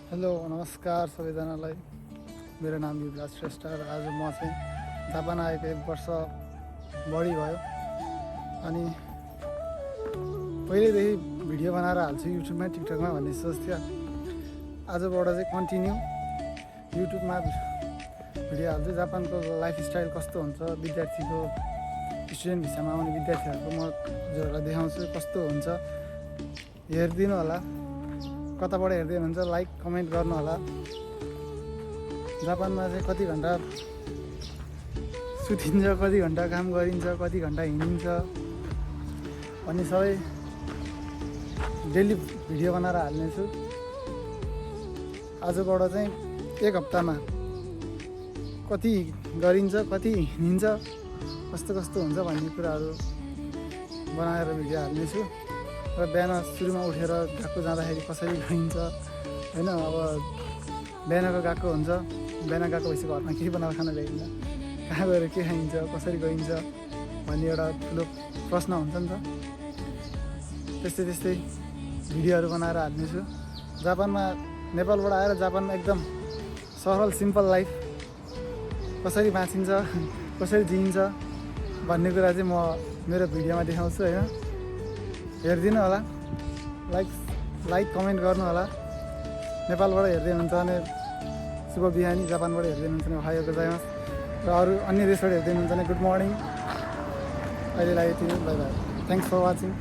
Hello नमस्कार सबैजनालाई। मेरो नाम युवराज श्रेष्ठ र आज म चाहिँ जापान आएको 1 वर्ष बढी भयो अनि पहिल्यैदेखि भिडियो बनाएर हाल्छु युट्युबमा टिकटकमा भन्ने सोच थियो। आजबाट चाहिँ कन्टिन्यू युट्युबमा भिडियो हाल्छु। जापानको लाइफस्टाइल कस्तो हुन्छ, विद्यार्थीको स्टुडेन्ट भिसामा आउने विद्यार्थीहरूको म हजुरहरूलाई देखाउँछु कस्तो हुन्छ। हेरिदिनु होला, कताबाट हेर्दै हुनुहुन्छ लाइक कमेन्ट गर्नु होला। जापानमा चाहिँ कति घन्टा सुतिन्छ, कति घन्टा काम गरिन्छ, कति घन्टा हिँडिन्छ भन्ने सबै डेली भिडियो बनाएर हाल्नेछु। आजबाट चाहिँ 1 हप्तामा कति गरिन्छ, कति हिँडिन्छ, कस्तो कस्तो हुन्छ भन्ने कुराहरू बनाएर भिडियो हाल्नेछु। र बिहान सुरुमा उठेर गएको जाँदाखेरि कसरी गइन्छ होइन, अब बिहानको गएको हुन्छ, बिहान गएको भएपछि घरमा केही बनाएर खान भ्याइन्छ, कहाँ गएर के खाइन्छ, कसरी गइन्छ भन्ने एउटा ठुलो प्रश्न हुन्छ नि त। त्यस्तै त्यस्तै भिडियोहरू बनाएर हाल्नेछु। जापानमा नेपालबाट आएर जापानमा एकदम सरल सिम्पल लाइफ कसरी बाँचिन्छ, कसरी जिइन्छ भन्ने कुरा चाहिँ म मेरो भिडियोमा देखाउँछु होइन। हेरिदिनु होला, लाइक कमेन्ट गर्नु होला। नेपालबाट हेर्दै हुनुहुन्छ भने शुभ बिहानी, जापानबाट हेर्दै हुनुहुन्छ भने ओहायो गोजाइमास, र अरू अन्य देशबाट हेर्दै हुनुहुन्छ भने गुड मर्निङ। अहिलेलाई यति, bye bye, thanks for watching.